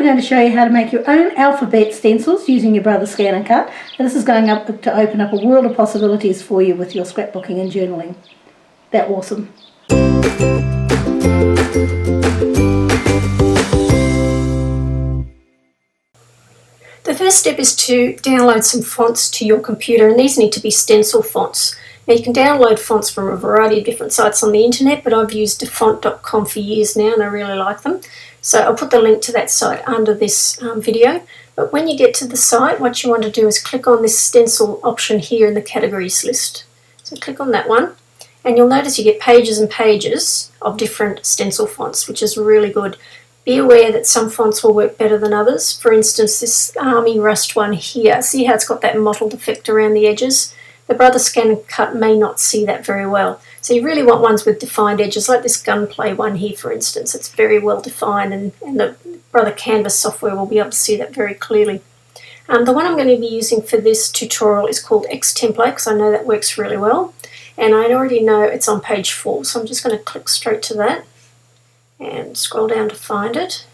going to show you how to make your own alphabet stencils using your Brother Scan and Cut. This is going up to open up a world of possibilities for you with your scrapbooking and journaling. That's awesome. The first step is to download some fonts to your computer, and these need to be stencil fonts. Now you can download fonts from a variety of different sites on the internet, but I've used dafont.com for years now and I really like them. So I'll put the link to that site under this video. But when you get to the site, what you want to do is click on this stencil option here in the categories list. So click on that one, and you'll notice you get pages and pages of different stencil fonts, which is really good. Be aware that some fonts will work better than others. For instance, this Army Rust one here, see how it's got that mottled effect around the edges? The Brother Scan and Cut may not see that very well. So you really want ones with defined edges, like this Gunplay one here, for instance. It's very well defined, and the Brother Canvas software will be able to see that very clearly. The one I'm going to be using for this tutorial is called Xtemplate, because I know that works really well. And I already know it's on page 4, so I'm just going to click straight to that and scroll down to find it.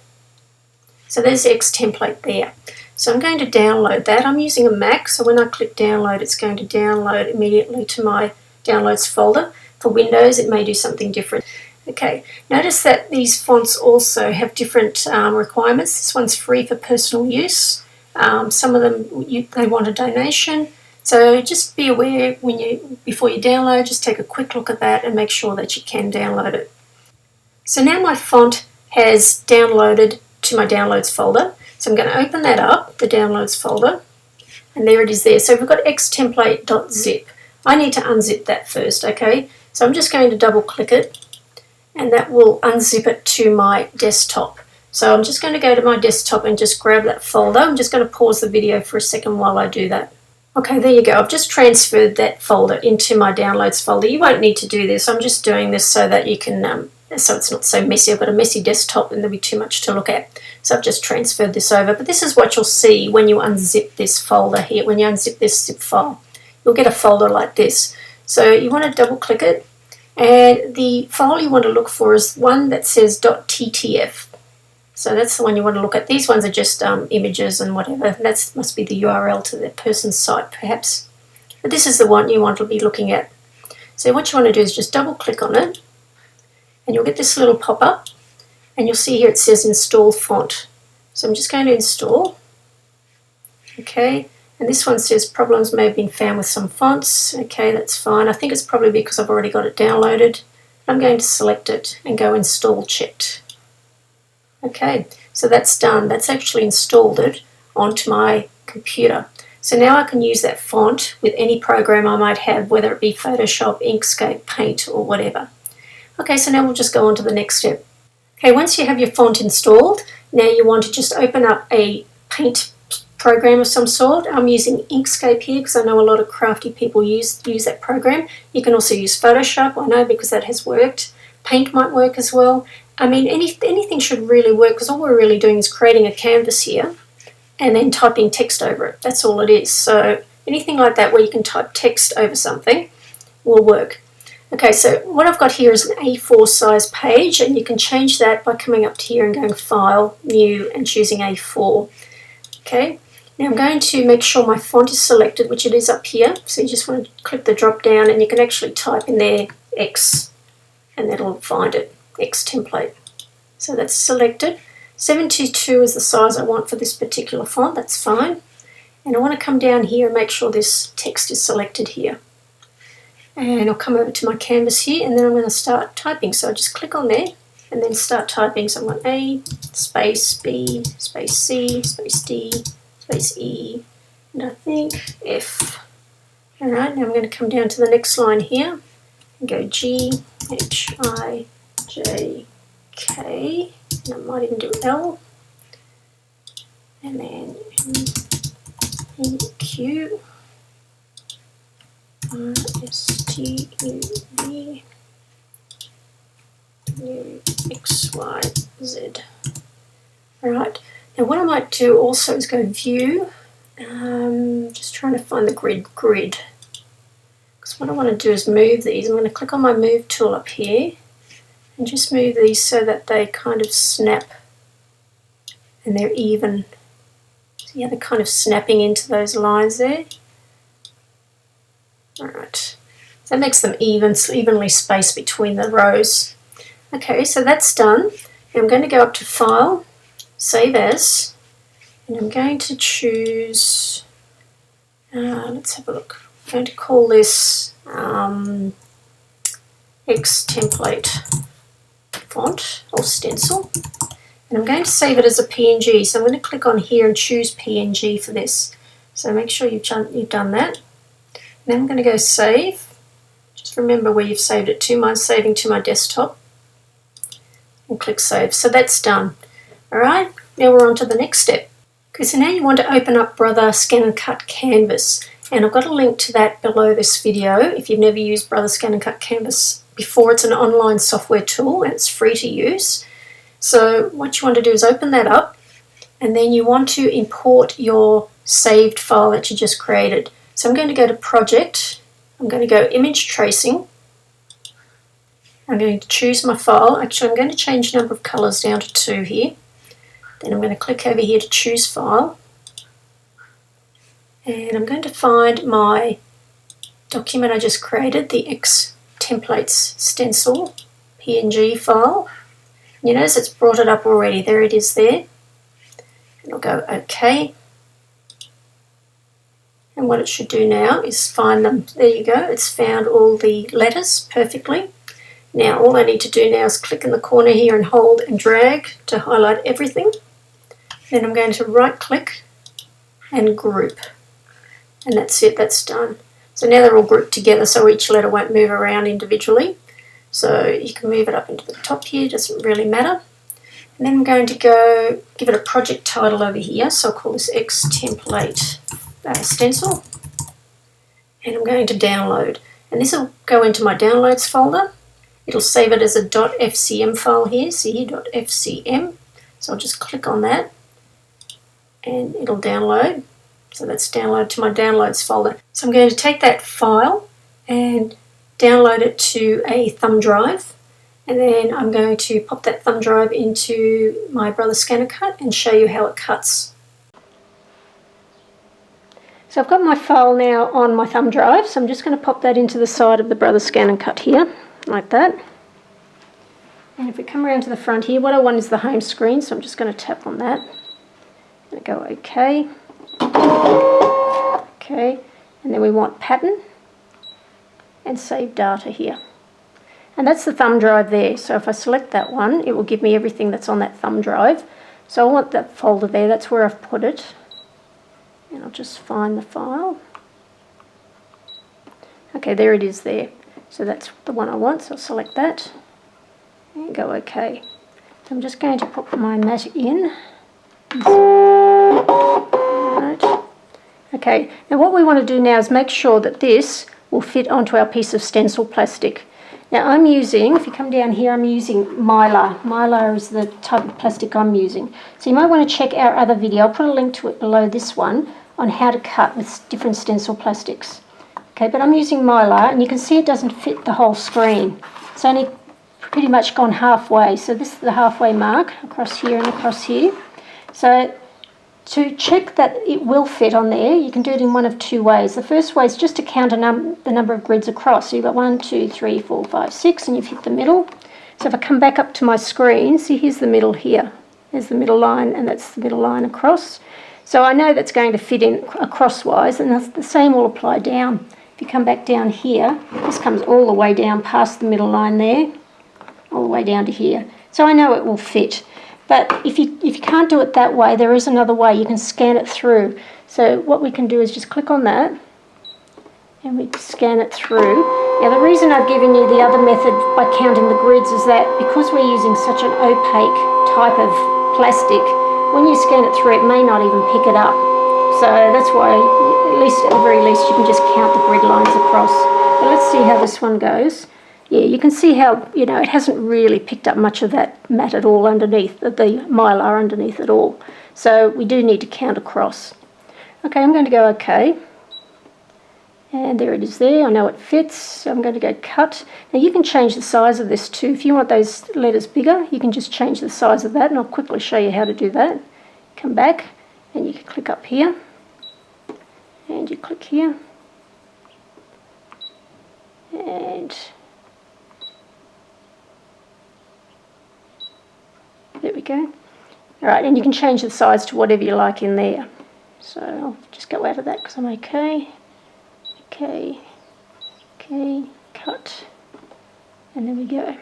So there's Xtemplate there. So I'm going to download that. I'm using a Mac, so when I click download, it's going to download immediately to my downloads folder. For Windows, it may do something different. Okay, notice that these fonts also have different requirements. This one's free for personal use. Some of them, they want a donation. So just be aware before you download, just take a quick look at that and make sure that you can download it. So now my font has downloaded to my downloads folder. So I'm going to open that up, the downloads folder, and there it is there. So we've got xtemplate.zip. I need to unzip that first, okay? So I'm just going to double click it, and that will unzip it to my desktop. So I'm just going to go to my desktop and just grab that folder. I'm just going to pause the video for a second while I do that. Okay, there you go. I've just transferred that folder into my downloads folder. You won't need to do this. I'm just doing this so that you can, so it's not so messy. I've got a messy desktop and there'll be too much to look at. So I've just transferred this over. But this is what you'll see when you unzip this folder here, when you unzip this zip file. You'll get a folder like this. So you want to double click it, and the file you want to look for is one that says .ttf. So that's the one you want to look at. These ones are just images and whatever. That must be the URL to the person's site perhaps. But this is the one you want to be looking at. So what you want to do is just double click on it, and you'll get this little pop-up, and you'll see here it says install font. So I'm just going to install. Okay, and this one says problems may have been found with some fonts. Okay, that's fine. I think it's probably because I've already got it downloaded. I'm going to select it and go install checked. Okay, so that's done. That's actually installed it onto my computer. So now I can use that font with any program I might have, whether it be Photoshop, Inkscape, Paint, or whatever. Okay, so now we'll just go on to the next step. Okay, once you have your font installed, now you want to just open up a Paint program of some sort. I'm using Inkscape here because I know a lot of crafty people use that program. You can also use Photoshop, I know, because that has worked. Paint might work as well. I mean, anything should really work, because all we're really doing is creating a canvas here and then typing text over it. That's all it is. So anything like that where you can type text over something will work. Okay, so what I've got here is an A4 size page, and you can change that by coming up to here and going File, New, and choosing A4. Okay, now I'm going to make sure my font is selected, which it is up here. So you just want to click the drop down, and you can actually type in there X, and that'll find it, Xtemplate. So that's selected. 722 is the size I want for this particular font, that's fine. And I want to come down here and make sure this text is selected here. And I'll come over to my canvas here, and then I'm going to start typing. So I just click on there and then start typing. So I'm going A, space B, space C, space D, space E, and I think F. Alright, now I'm going to come down to the next line here and go G, H, I, J, K, and I might even do L, and then N, Q, R, S, T, U, V, W, X, Y, Z. Alright, now what I might do also is go View, just trying to find the grid. Because what I want to do is move these. I'm going to click on my Move tool up here and just move these so that they kind of snap and they're even. So yeah, they're kind of snapping into those lines there. Alright, so that makes them evenly spaced between the rows. Okay, so that's done. Now I'm going to go up to File, Save As, and I'm going to choose, let's have a look. I'm going to call this X template font or stencil. And I'm going to save it as a PNG, so I'm going to click on here and choose PNG for this. So make sure you've done that. Then I'm going to go Save. Just remember where you've saved it to. Mine's saving to my desktop. And click Save. So that's done. Alright, now we're on to the next step. Okay, so now you want to open up Brother Scan and Cut Canvas. And I've got a link to that below this video. If you've never used Brother Scan and Cut Canvas before, it's an online software tool and it's free to use. So what you want to do is open that up, and then you want to import your saved file that you just created. So I'm going to go to Project, I'm going to go Image Tracing, I'm going to choose my file. Actually, I'm going to change the number of colours down to 2 here. Then I'm going to click over here to choose File, and I'm going to find my document I just created, the X Templates Stencil PNG file. You notice it's brought it up already. There it is there. And I'll go OK. And what it should do now is find them. There you go. It's found all the letters perfectly. Now all I need to do now is click in the corner here and hold and drag to highlight everything. Then I'm going to right click and group. And that's it. That's done. So now they're all grouped together, so each letter won't move around individually. So you can move it up into the top here, doesn't really matter. And then I'm going to go give it a project title over here, so I'll call this X Template Stencil. And I'm going to download. And this will go into my downloads folder. It'll save it as a .fcm file here, see here, .fcm. So I'll just click on that and it'll download. So that's download to my downloads folder. So I'm going to take that file and download it to a thumb drive, and then I'm going to pop that thumb drive into my Brother Scan and Cut and show you how it cuts. So I've got my file now on my thumb drive, so I'm just going to pop that into the side of the Brother Scan and Cut here, like that. And if we come around to the front here, what I want is the home screen, so I'm just going to tap on that. I'm going to go OK. OK, and then we want Pattern and Save Data here. And that's the thumb drive there, so if I select that one, it will give me everything that's on that thumb drive. So I want that folder there, that's where I've put it. And I'll just find the file. Okay, there it is there. So that's the one I want, so I'll select that and go OK. So I'm just going to put my mat in. Right. Okay, now what we want to do now is make sure that this will fit onto our piece of stencil plastic. Now I'm using, if you come down here, I'm using Mylar. Mylar is the type of plastic I'm using. So you might want to check our other video. I'll put a link to it below this one on how to cut with different stencil plastics. Okay, but I'm using Mylar, and you can see it doesn't fit the whole screen. It's only pretty much gone halfway. So this is the halfway mark, across here and across here. So to check that it will fit on there, you can do it in one of 2 ways. The first way is just to count the number of grids across. So you've got 1, 2, 3, 4, 5, 6, and you've hit the middle. So if I come back up to my screen, see here's the middle here. There's the middle line, and that's the middle line across. So I know that's going to fit in crosswise, and that's the same will apply down. If you come back down here, this comes all the way down past the middle line there, all the way down to here. So I know it will fit. But if you can't do it that way, there is another way. You can scan it through. So what we can do is just click on that and we scan it through. Now the reason I've given you the other method by counting the grids is that because we're using such an opaque type of plastic, when you scan it through it may not even pick it up. So that's why, at the very least, you can just count the grid lines across. But let's see how this one goes. Yeah, you can see how, it hasn't really picked up much of that mat at all underneath, the Mylar underneath at all. So we do need to count across. Okay, I'm going to go OK. And there it is there. I know it fits. So I'm going to go Cut. Now you can change the size of this too. If you want those letters bigger, you can just change the size of that, and I'll quickly show you how to do that. come back and you can click up here and you click here and there we go. Alright, and you can change the size to whatever you like in there. So I'll just go out of that because I'm okay. Okay, okay, cut, and there we go.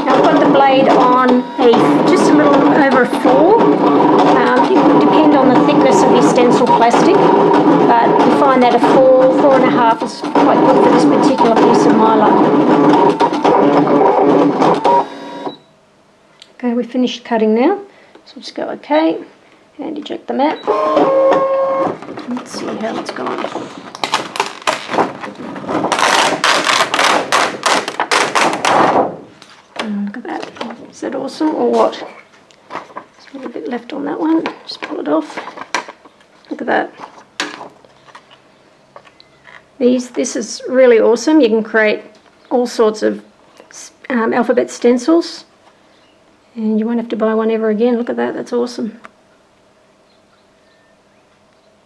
Now I've got the blade on just a little over a 4. It will depend on the thickness of your stencil plastic, but we find that a 4, 4.5 is quite good for this particular piece of mylar. Okay, we've finished cutting now, so just go okay and eject the mat. Let's see how it's gone. Look at that. Is that awesome or what? There's a little bit left on that one. Just pull it off. Look at that. This is really awesome. You can create all sorts of alphabet stencils and you won't have to buy one ever again. Look at that. That's awesome.